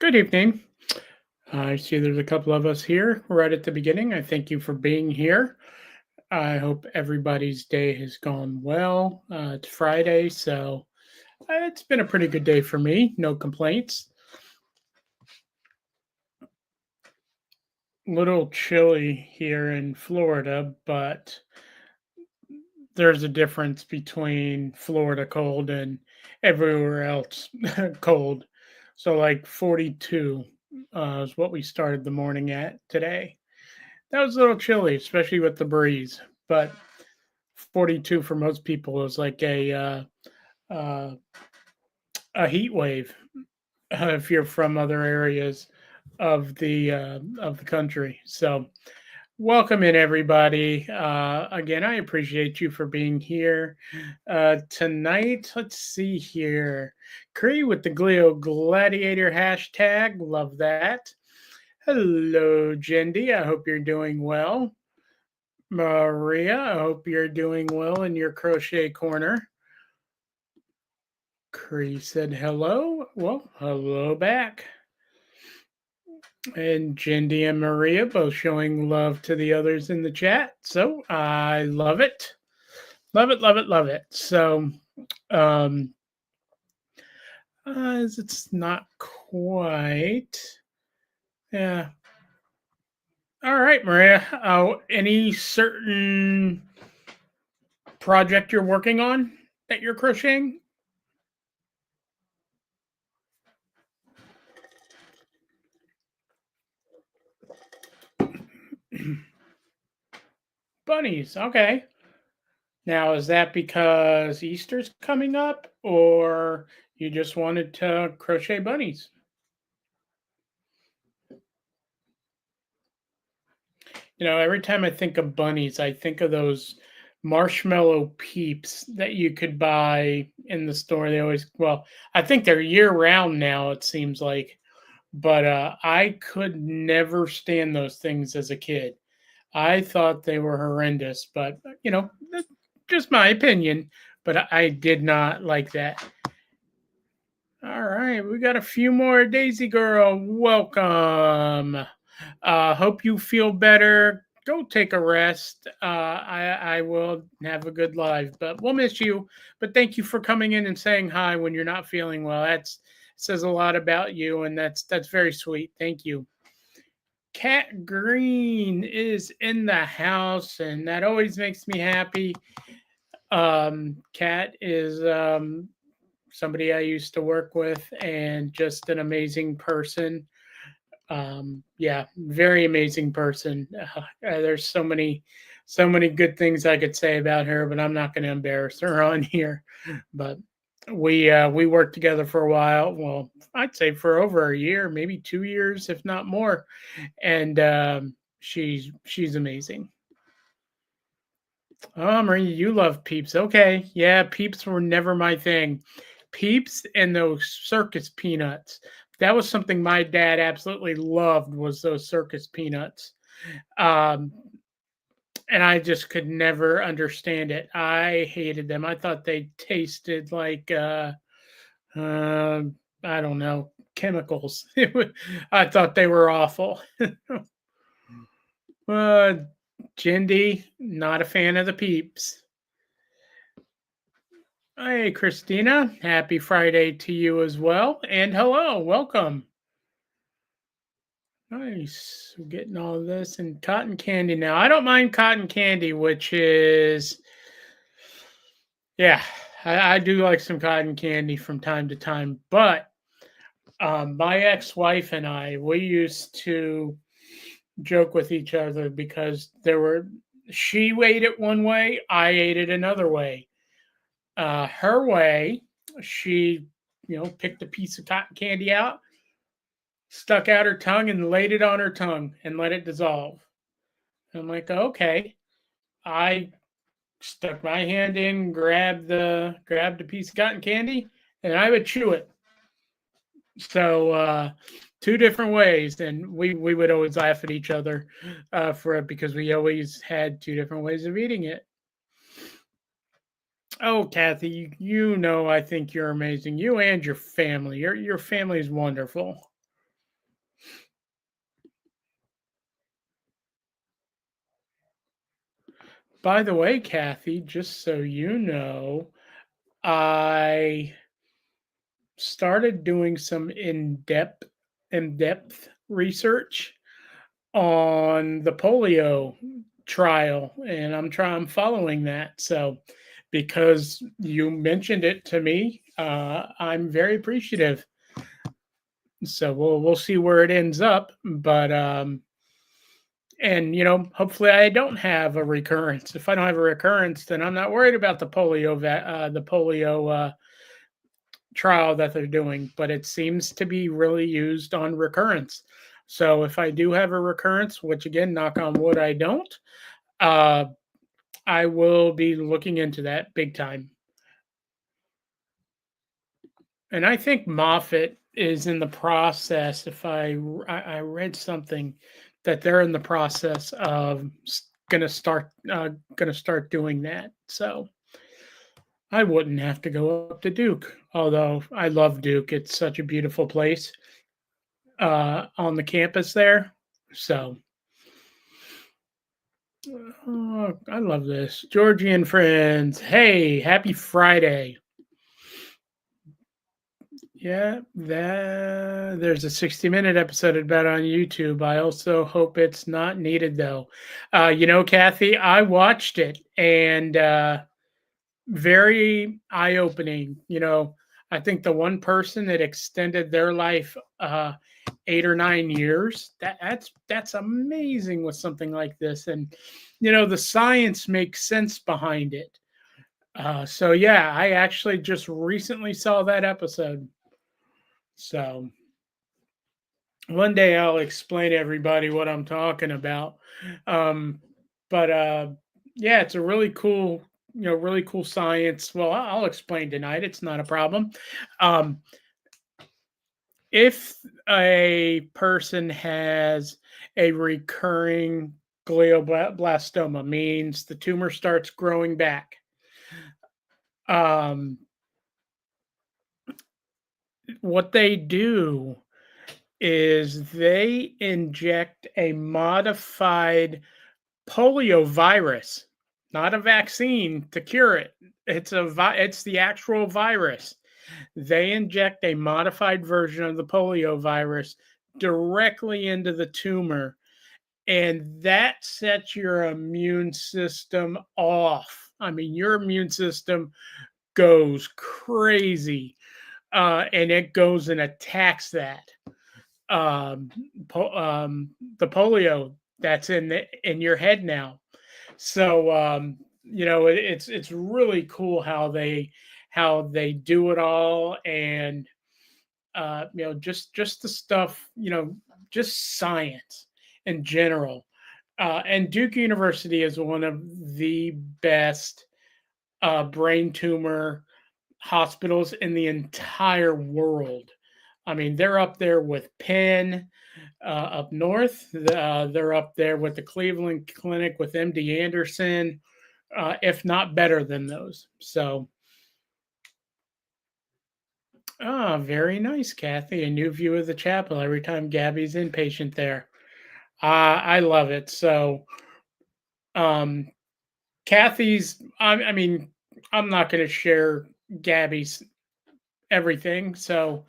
Good evening. I see there's a couple of us here right at the beginning. I thank you for being here. I hope everybody's day has gone well. It's Friday, so it's been a pretty good day for me. No complaints. Little chilly here in Florida, but there's a difference between Florida cold and everywhere else cold. So, like 42 is what we started the morning at today. That was a little chilly, especially with the breeze. But 42 for most people is like uh, a heat wave if you're from other areas of the country. So welcome in everybody. Again, I appreciate you for being here tonight. Let's see here. Cree with the Glio Gladiator hashtag. Love that. Hello, Jendi. I hope you're doing well. Maria, I hope you're doing well in your crochet corner. Cree said hello. Well, hello back. And Jindy and Maria both showing love to the others in the chat. So I love it. Love it, love it, love it. So um it's not quite. Yeah. All right, Maria. Any certain project you're working on that you're crocheting? Bunnies. Okay. Now, is that because Easter's coming up, or you just wanted to crochet bunnies? Every time I think of bunnies, I think of those marshmallow peeps that you could buy in the store. Well, I think they're year round now, it seems like. But I could never stand those things as a kid. I thought they were horrendous, but that's just my opinion. But I did not like that. All right, we got a few more. Daisy Girl, welcome. Hope you feel better. Go take a rest. I will have a good live, but we'll miss you. But thank you for coming in and saying hi when you're not feeling well. That's says a lot about you, and that's very sweet. Thank you. Cat Green is in the house, and that always makes me happy. Cat is somebody I used to work with and just an amazing person. Yeah, very amazing person. There's so many good things I could say about her, but I'm not going to embarrass her on here. But we worked together for a while. Well, I'd say for over a year, maybe 2 years, if not more. And she's amazing. Oh, Marie, you love Peeps. Okay, yeah, Peeps were never my thing. Peeps and those circus peanuts. That was something my dad absolutely loved, was those circus peanuts. Um, and I just could never understand it. I hated them. I thought they tasted like uh I don't know, chemicals. I thought they were awful. uh Jindy, not a fan of the Peeps. Hey, Christina. Happy Friday to you as well. And hello, welcome. Nice. We're getting all of this and cotton candy now. I don't mind cotton candy, which is, yeah, I do like some cotton candy from time to time. But my ex wife and I, we used to joke with each other because she ate it one way, I ate it another way. Her way, she, picked a piece of cotton candy out, stuck out her tongue, and laid it on her tongue and let it dissolve. I'm like, okay. I stuck my hand in, grabbed a piece of cotton candy, and I would chew it. So two different ways, and we would always laugh at each other for it because we always had two different ways of eating it. Oh, Kathy, I think you're amazing. You and your family. Your family is wonderful. By the way, Kathy, just so you know, I started doing some in-depth research on the polio trial, and I'm following that. So because you mentioned it to me, I'm very appreciative. So we'll see where it ends up, but and hopefully I don't have a recurrence. If I don't have a recurrence, then I'm not worried about the polio trial that they're doing, but it seems to be really used on recurrence. So if I do have a recurrence, which again, knock on wood, I don't, uh, I will be looking into that big time. And I think Moffat is in the process. If I read something that they're in the process of gonna start doing that. So I wouldn't have to go up to Duke, although I love Duke. It's such a beautiful place on the campus there. So oh, I love this. Georgian friends, hey, happy Friday. Yeah, there's a 60-minute episode about on YouTube. I also hope it's not needed though. Kathy, I watched it and very eye-opening. I think the one person that extended their life 8 or 9 years, that's amazing with something like this. And the science makes sense behind it. So yeah, I actually just recently saw that episode. So one day I'll explain to everybody what I'm talking about. Um, but yeah, it's a really cool science. Well, I'll explain tonight. It's not a problem. Um, if a person has a recurring glioblastoma, means the tumor starts growing back. Um, what they do is they inject a modified polio virus, not a vaccine to cure it. It's the actual virus. They inject a modified version of the polio virus directly into the tumor, and that sets your immune system off. I mean, your immune system goes crazy, and it goes and attacks that um, the polio that's in your head now. So it's really cool how they do it all, and just the stuff, just science in general. And Duke University is one of the best brain tumor hospitals in the entire world. I mean, they're up there with Penn up north. They're up there with the Cleveland Clinic with MD Anderson, if not better than those. So, very nice, Kathy. A new view of the chapel every time Gabby's inpatient there. I love it. So, um, Kathy's, I mean, I'm not going to share Gabby's everything. So,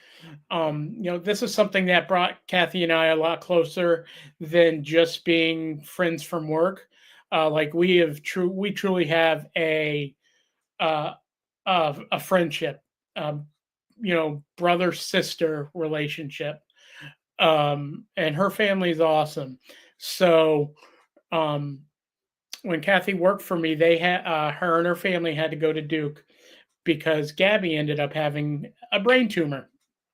this is something that brought Kathy and I a lot closer than just being friends from work. Like we truly have uh, a friendship, um, brother sister relationship. And her family is awesome. So, um, when Kathy worked for me, they had her and her family had to go to Duke because Gabby ended up having a brain tumor.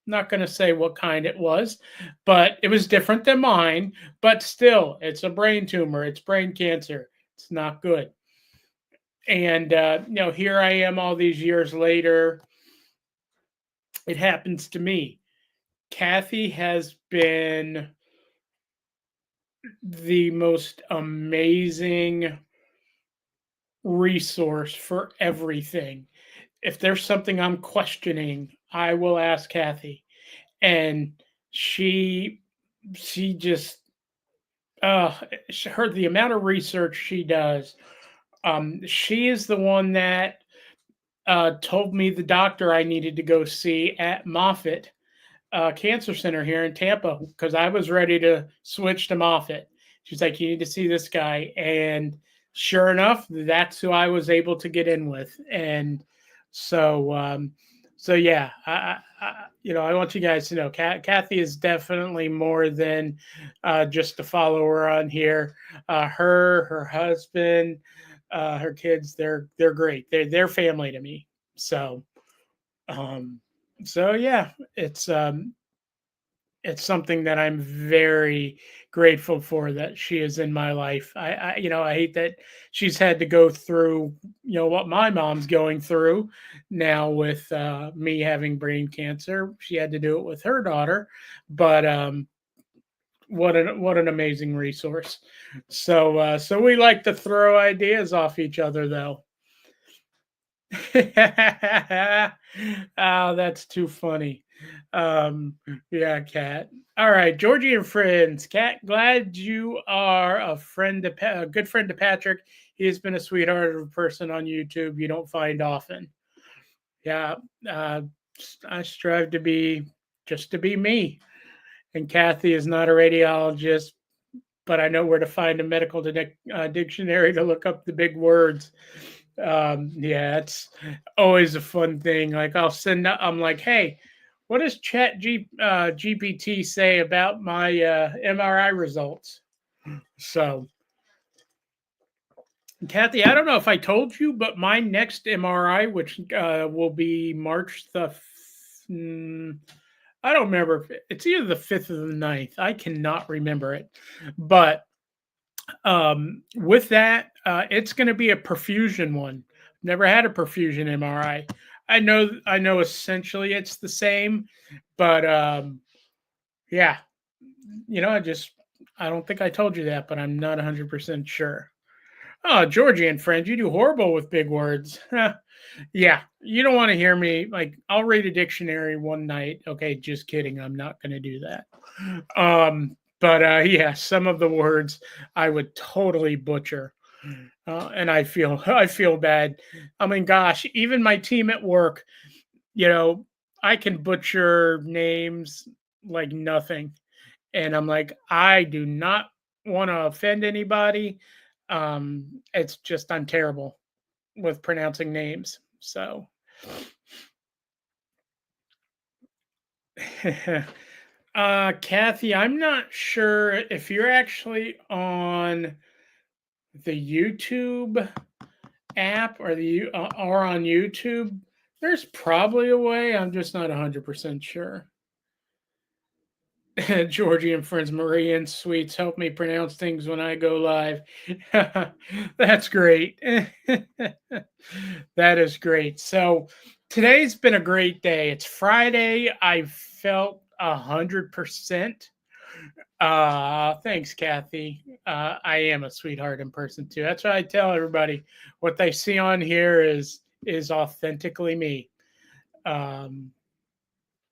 Not going to say what kind it was, but it was different than mine. But still, it's a brain tumor. It's brain cancer. It's not good. And here I am all these years later. It happens to me. Kathy has been the most amazing resource for everything. If there's something I'm questioning, I will ask Kathy, and she just uh her the amount of research she does She is the one that told me the doctor I needed to go see at Moffitt Cancer Center here in Tampa because I was ready to switch to Moffitt. She's like, "You need to see this guy," and sure enough, that's who I was able to get in with. And so, so yeah, I want you guys to know, Kathy is definitely more than just a follower on here. Her husband, her kids, they're great. They're family to me. So, um, so yeah, it's something that I'm very grateful for that she is in my life. I hate that she's had to go through, what my mom's going through now with me having brain cancer. She had to do it with her daughter, but what an amazing resource. So we like to throw ideas off each other, though. Oh, that's too funny. Yeah, Kat. All right, Georgie and friends. Kat, glad you are a good friend to Patrick. He has been a sweetheart of a person on YouTube you don't find often. Yeah, uh, I strive to be just to be me. And Kathy is not a radiologist, but I know where to find a medical dictionary to look up the big words. Yeah, it's always a fun thing. Like I'm like, hey, what does GPT say about my MRI results? So, Kathy, I don't know if I told you, but my next MRI, which will be March I don't remember. It's either the 5th or the 9th. I cannot remember it. But with that, it's going to be a perfusion one. Never had a perfusion MRI. I know essentially it's the same, but yeah, I don't think I told you that, but I'm not 100% sure. Oh, Georgie and friends, you do horrible with big words. Yeah, you don't want to hear me. Like, I'll read a dictionary one night. Okay, just kidding. I'm not going to do that. But yeah, some of the words I would totally butcher, and I feel bad. I mean, gosh, even my team at work, you know, I can butcher names like nothing, and I'm like, I do not want to offend anybody. It's just I'm terrible with pronouncing names. So, Kathy, I'm not sure if you're actually on the YouTube app or on YouTube. There's probably a way. I'm just not 100% sure. Georgie and friends, Marie and Sweets help me pronounce things when I go live. That's great. That is great. So today's been a great day. It's Friday. I felt 100%. Thanks, Kathy. I am a sweetheart in person too. That's why I tell everybody what they see on here is authentically me. Um,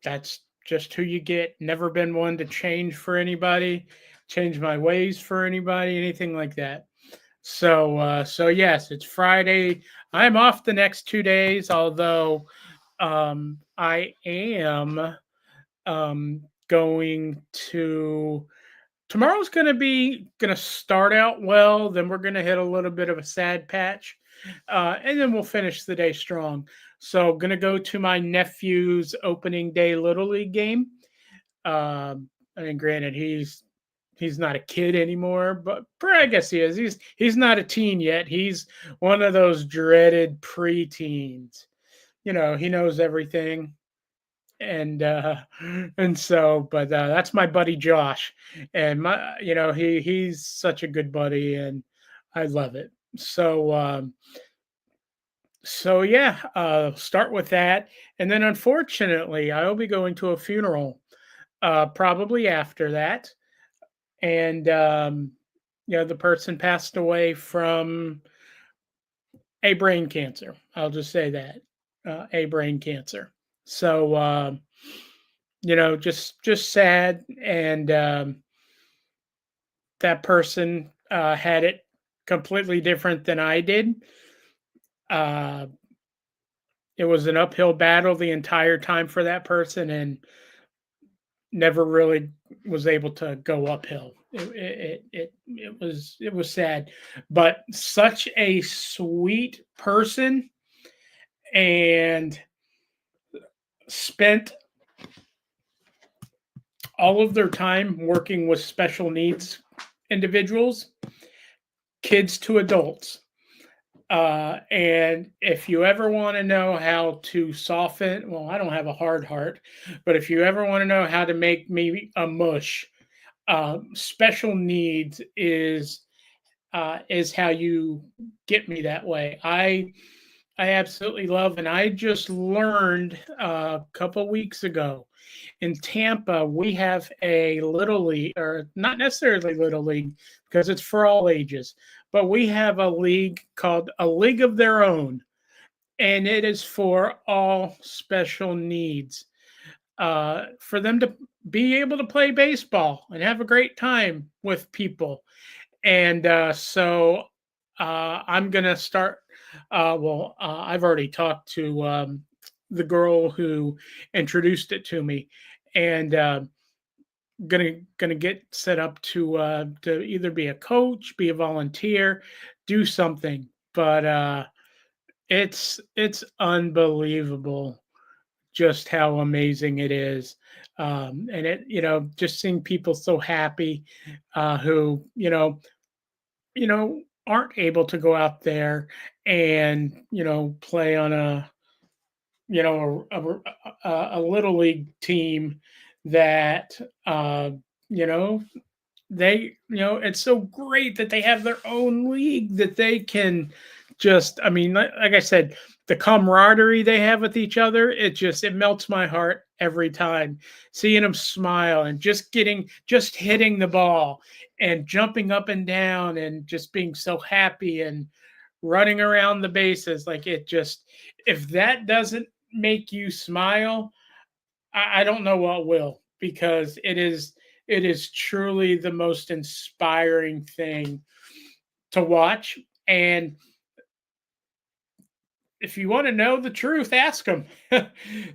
that's just who you get. Never been one to change for anybody, change my ways for anybody, anything like that. So yes, it's Friday. I'm off the next 2 days, although I am going to tomorrow's gonna start out well. Then we're gonna hit a little bit of a sad patch, and then we'll finish the day strong. So gonna go to my nephew's opening day little league game. I mean, granted, he's not a kid anymore, but I guess he is. He's not a teen yet. He's one of those dreaded preteens. He knows everything, and that's my buddy Josh, and he's such a good buddy, and I love it. So yeah, start with that, and then unfortunately I will be going to a funeral probably after that, and the person passed away from a brain cancer. I'll just say that, a brain cancer. So just sad, and that person had it completely different than I did. Uh, it was an uphill battle the entire time for that person, and never really was able to go uphill. It was sad, but such a sweet person, and spent all of their time working with special needs individuals, kids to adults. And if you ever want to know how to soften, well, I don't have a hard heart, but if you ever want to know how to make me a mush, special needs is how you get me that way. I absolutely love, and I just learned a couple weeks ago in Tampa, we have a little league, or not necessarily little league, because it's for all ages, but we have a league called a League of Their Own, and it is for all special needs. For them to be able to play baseball and have a great time with people. And I'm going to start. I've already talked to the girl who introduced it to me, and gonna get set up to either be a coach, be a volunteer, do something. But it's unbelievable just how amazing it is. And it, just seeing people so happy, who, aren't able to go out there and, play on a little league team that, you know, it's so great that they have their own league that they can just, I mean, like I said, the camaraderie they have with each other, it melts my heart every time seeing them smile and just hitting the ball and jumping up and down and just being so happy and running around the bases. Like, if that doesn't make you smile, I don't know what will, because it is truly the most inspiring thing to watch. And if you want to know the truth, ask them.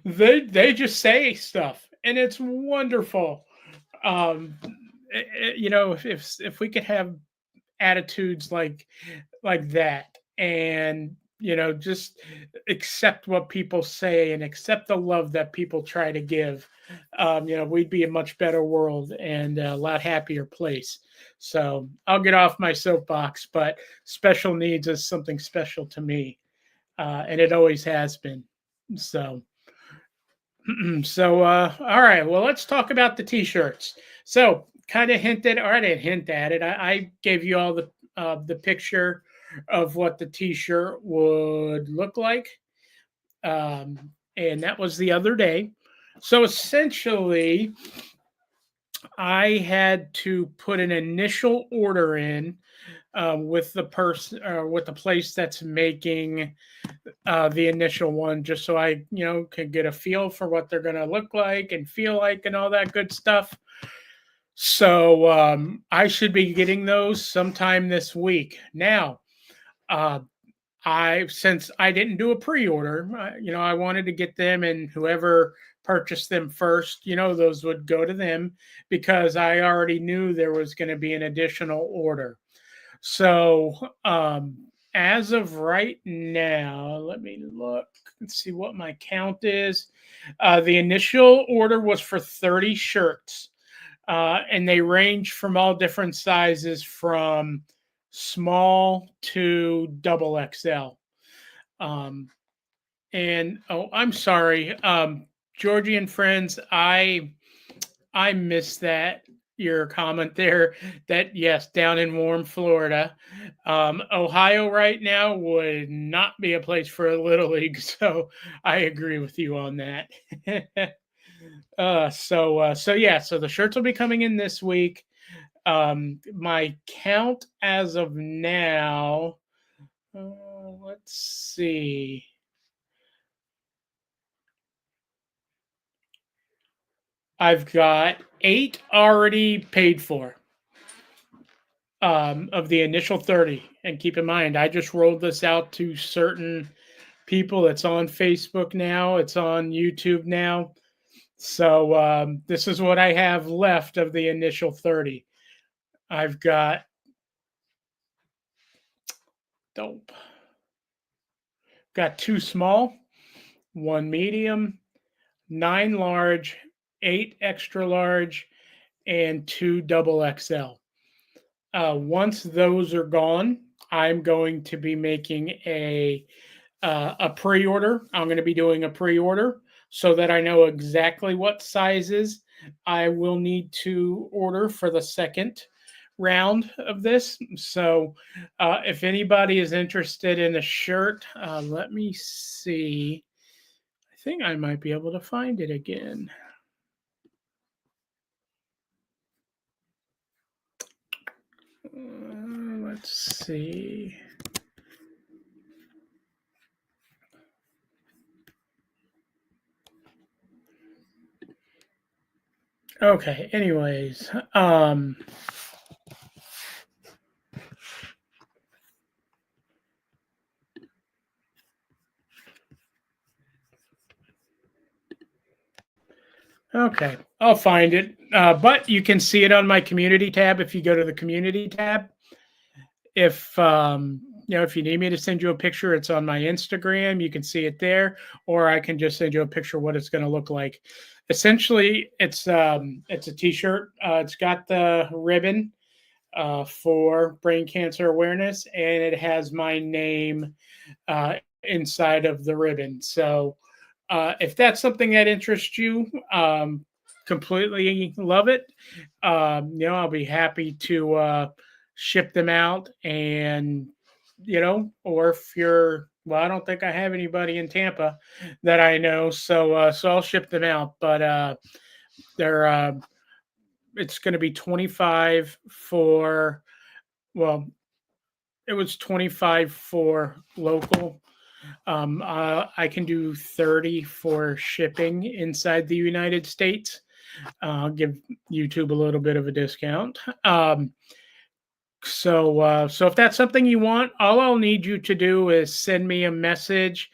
They just say stuff, and it's wonderful. Um, if we could have attitudes like that, and just accept what people say and accept the love that people try to give, we'd be a much better world and a lot happier place. So I'll get off my soapbox, but special needs is something special to me, and it always has been. So all right, well, let's talk about the t-shirts. So kind of hinted, or I didn't hint at it. I gave you all the picture of what the t-shirt would look like, and that was the other day. So essentially, I had to put an initial order in, with the person, with the place that's making the initial one, just so I, could get a feel for what they're going to look like and feel like and all that good stuff. So I should be getting those sometime this week. Now, uh, since I didn't do a pre-order, I wanted to get them, and whoever purchased them first, those would go to them, because I already knew there was going to be an additional order. So, as of right now, let me look and see what my count is. The initial order was for 30 shirts, and they range from all different sizes, from small to double XL. Um, and oh, I'm sorry, Georgie and friends, I missed that, your comment there, that yes, down in warm Florida. Ohio right now would not be a place for a little league, so I agree with you on that. So yeah, so the shirts will be coming in this week. My count as of now, let's see. I've got 8 already paid for. of the initial 30. And keep in mind, I just rolled this out to certain people. It's on Facebook now, it's on YouTube now. So this is what I have left of the initial 30. I've dope. Got 2 small, 1 medium, 9 large, 8 extra large, and 2 double XL. Once those are gone, I'm going to be making a pre-order. I'm going to be doing a pre-order so that I know exactly what sizes I will need to order for the second round of this. So, if anybody is interested in a shirt, let me see. I think I might be able to find it again. Let's see. Okay, anyways, okay, I'll find it. But you can see it on my community tab if you go to the community tab. If if you need me to send you a picture, it's on my Instagram. You can see it there, or I can just send you a picture of what it's going to look like. Essentially, it's a T-shirt. It's got the ribbon for brain cancer awareness, and it has my name inside of the ribbon. So if that's something that interests you, completely love it. I'll be happy to ship them out, and or if you're well, I don't think I have anybody in Tampa that I know, so I'll ship them out. But they're it's going to be 25 for well, it was 25 for local. I can do 30 for shipping inside the United States. I'll give YouTube a little bit of a discount. So if that's something you want, all I'll need you to do is send me a message,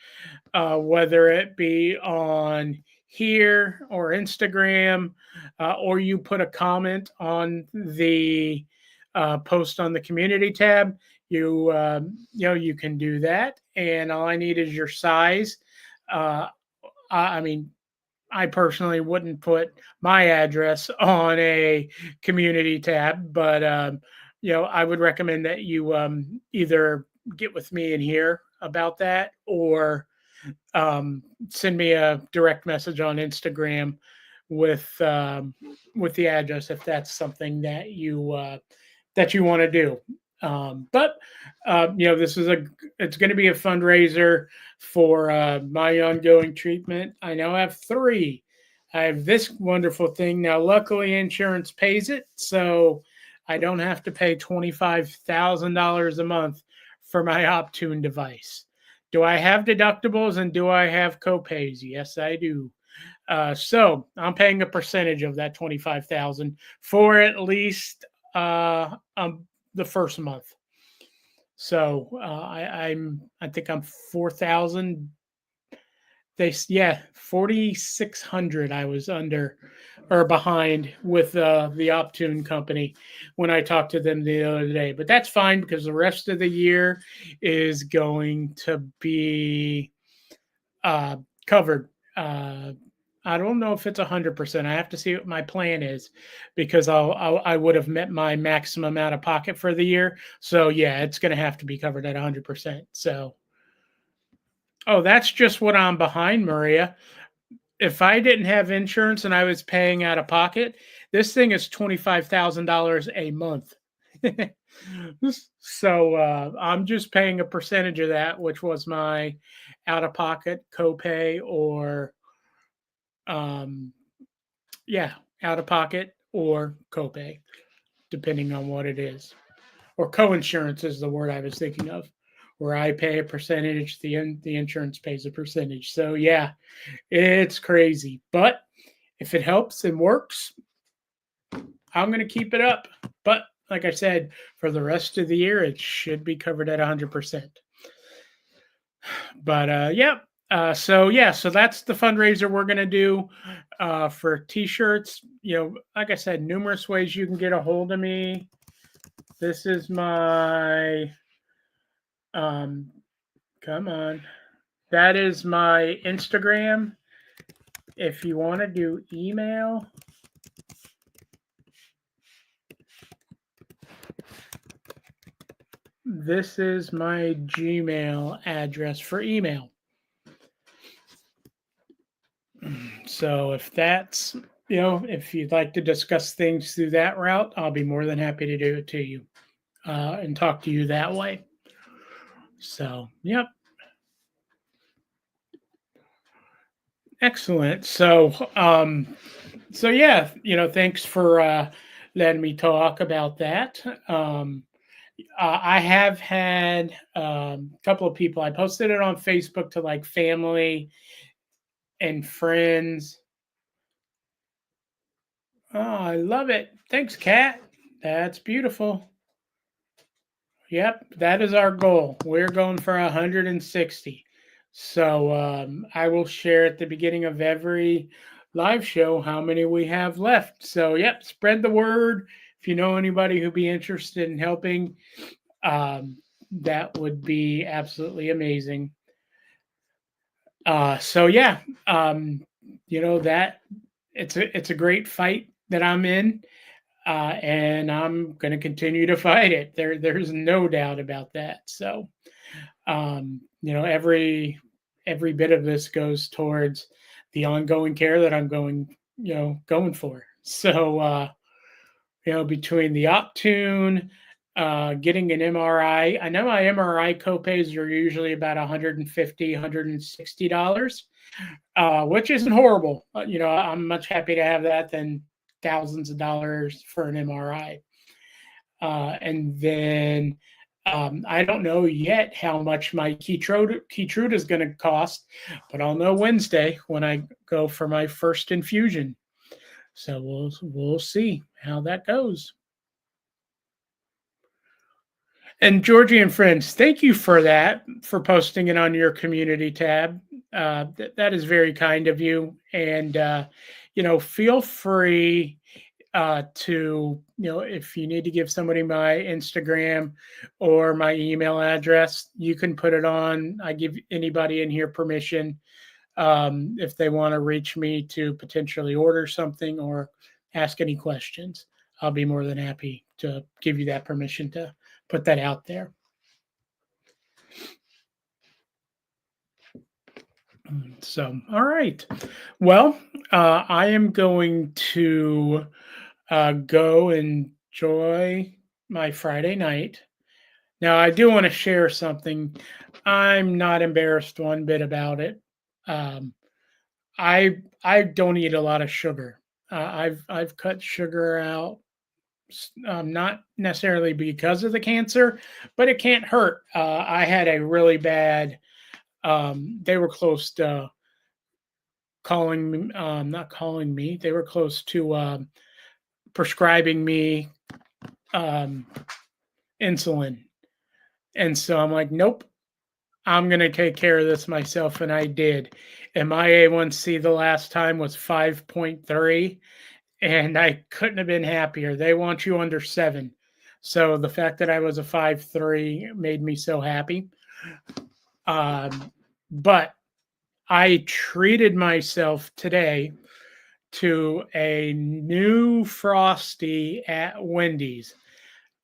whether it be on here or Instagram, or you put a comment on the post on the community tab. You can do that, and all I need is your size. I mean, I personally wouldn't put my address on a community tab, but I would recommend that you either get with me in here about that, or send me a direct message on Instagram with with the address if that's something that you want to do. But this is it's going to be a fundraiser for my ongoing treatment. I now have 3. I have this wonderful thing now. Luckily, insurance pays it, so I don't have to pay $25,000 a month for my Optune device. Do I have deductibles and do I have copays? Yes, I do. So I'm paying a percentage of that 25,000 for at least the first month. So I think I'm 4,000. 4,600 I was under or behind with the Optune company when I talked to them the other day. But that's fine because the rest of the year is going to be covered. I don't know if it's 100%. I have to see what my plan is because I would have met my maximum out of pocket for the year. So yeah, it's going to have to be covered at 100%. So, oh, that's just what I'm behind, Maria. If I didn't have insurance and I was paying out of pocket, this thing is $25,000 a month. So I'm just paying a percentage of that, which was my out of pocket copay or um, yeah, out of pocket or copay, depending on what it is. Or coinsurance is the word I was thinking of, where I pay a percentage, the insurance pays a percentage. So yeah, it's crazy. But if it helps and works, I'm going to keep it up. But like I said, for the rest of the year, it should be covered at 100%. But yeah. So yeah, so that's the fundraiser we're gonna do for t-shirts. Like I said, numerous ways you can get a hold of me. This is my um, come on. That is my Instagram. If you want to do email, this is my Gmail address for email. So if you'd like to discuss things through that route, I'll be more than happy to do it to you and talk to you that way. So, yep. Excellent. So yeah, thanks for letting me talk about that. I have had a couple of people. I posted it on Facebook to like family and friends. Oh, I love it. Thanks, Kat. That's beautiful. Yep, that is our goal. We're going for 160. So I will share at the beginning of every live show how many we have left. So, yep, spread the word. If you know anybody who'd be interested in helping, um, that would be absolutely amazing. So yeah, that it's a great fight that I'm in, and I'm going to continue to fight it. There's no doubt about that. So, every bit of this goes towards the ongoing care that I'm going for. So, between the Optune, getting an MRI. I know my MRI copays are usually about $150, $160, which isn't horrible. I'm much happy to have that than thousands of dollars for an MRI. And then I don't know yet how much my Keytruda is going to cost, but I'll know Wednesday when I go for my first infusion. So we'll see how that goes. And Georgie and friends, thank you for that, for posting it on your community tab. That is very kind of you. And, feel free to, if you need to give somebody my Instagram or my email address, you can put it on. I give anybody in here permission if they want to reach me to potentially order something or ask any questions. I'll be more than happy to give you that permission to put that out there. So, all right. Well, I am going to go enjoy my Friday night. Now, I do want to share something. I'm not embarrassed one bit about it. Um, I don't eat a lot of sugar. I've cut sugar out, not necessarily because of the cancer, but it can't hurt. I had a really bad. They were close to not calling me. They were close to prescribing me um, insulin, and so I'm like, nope. I'm going to take care of this myself. And I did. And my A1C the last time was 5.3. And I couldn't have been happier. They want you under 7. So the fact that I was a 5.3 made me so happy. But I treated myself today to a new Frosty at Wendy's.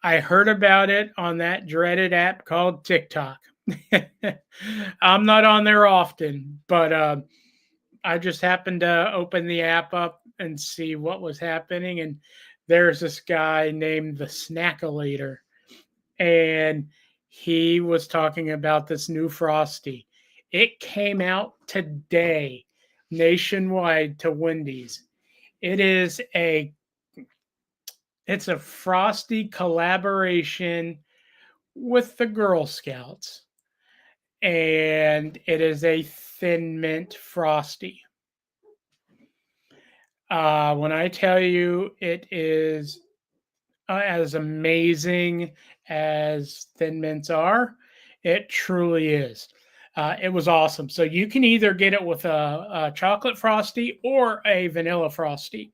I heard about it on that dreaded app called TikTok. I'm not on there often, but I just happened to open the app up and see what was happening. And there's this guy named the Snackalator, and he was talking about this new Frosty. It came out today nationwide to Wendy's. It is it's a Frosty collaboration with the Girl Scouts, and it is a thin mint Frosty. When I tell you it is as amazing as Thin Mints are. It truly is. It was awesome. So you can either get it with a chocolate frosty or a vanilla frosty.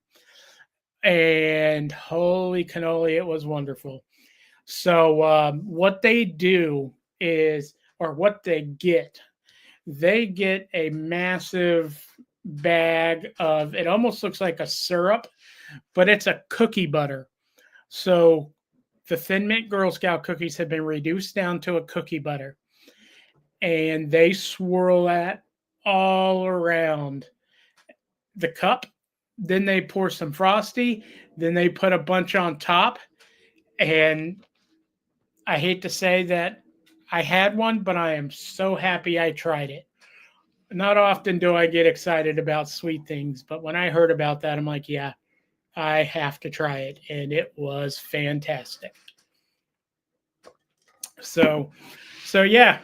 And holy cannoli, it was wonderful. So what they do is, or what they get a massive bag of, it almost looks like a syrup, but it's a cookie butter. So the Thin Mint Girl Scout cookies have been reduced down to a cookie butter, and they swirl that all around the cup. Then they pour some frosty. Then they put a bunch on top. And I hate to say that I had one, but I am so happy I tried it. Not often do I get excited about sweet things, but when I heard about that, I'm like, yeah, I have to try it. And it was fantastic. So, so yeah,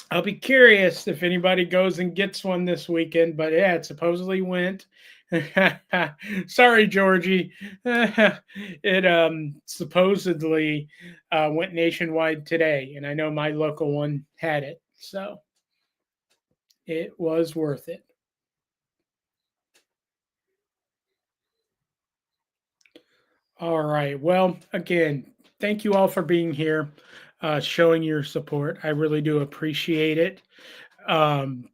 I'll be curious if anybody goes and gets one this weekend. But yeah, it supposedly went. Sorry, Georgie. It supposedly went nationwide today, and I know my local one had it, so it was worth it. All right. Well, again, thank you all for being here, showing your support. I really do appreciate it. Um,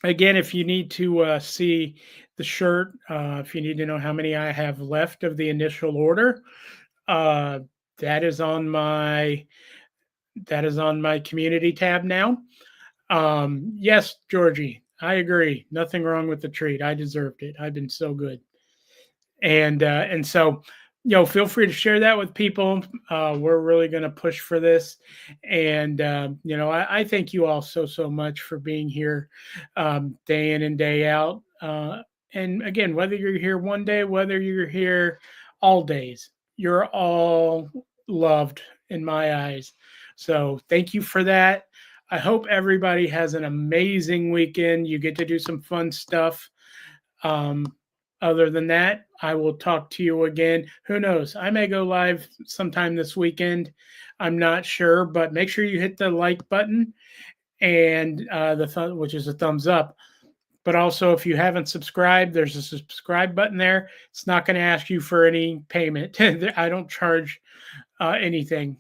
Again, if you need to see the shirt, if you need to know how many I have left of the initial order, uh, that is on my community tab now. Yes, Georgie, I agree. Nothing wrong with the treat. I deserved it. I've been so good. And so, feel free to share that with people. We're really going to push for this. And I thank you all so much for being here, day in and day out. And again, whether you're here one day, whether you're here all days, you're all loved in my eyes. So thank you for that. I hope everybody has an amazing weekend. You get to do some fun stuff. um, Other than that, I will talk to you again. Who knows? I may go live sometime this weekend. I'm not sure, but make sure you hit the like button and which is a thumbs up. But also, if you haven't subscribed, there's a subscribe button there. It's not going to ask you for any payment. I don't charge anything.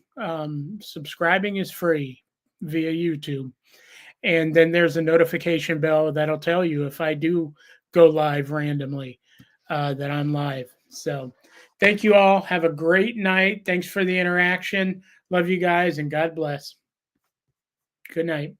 Subscribing is free via YouTube. And then there's a notification bell that'll tell you if I do go live randomly, that I'm live. So thank you all. Have a great night. Thanks for the interaction. Love you guys, and God bless. Good night.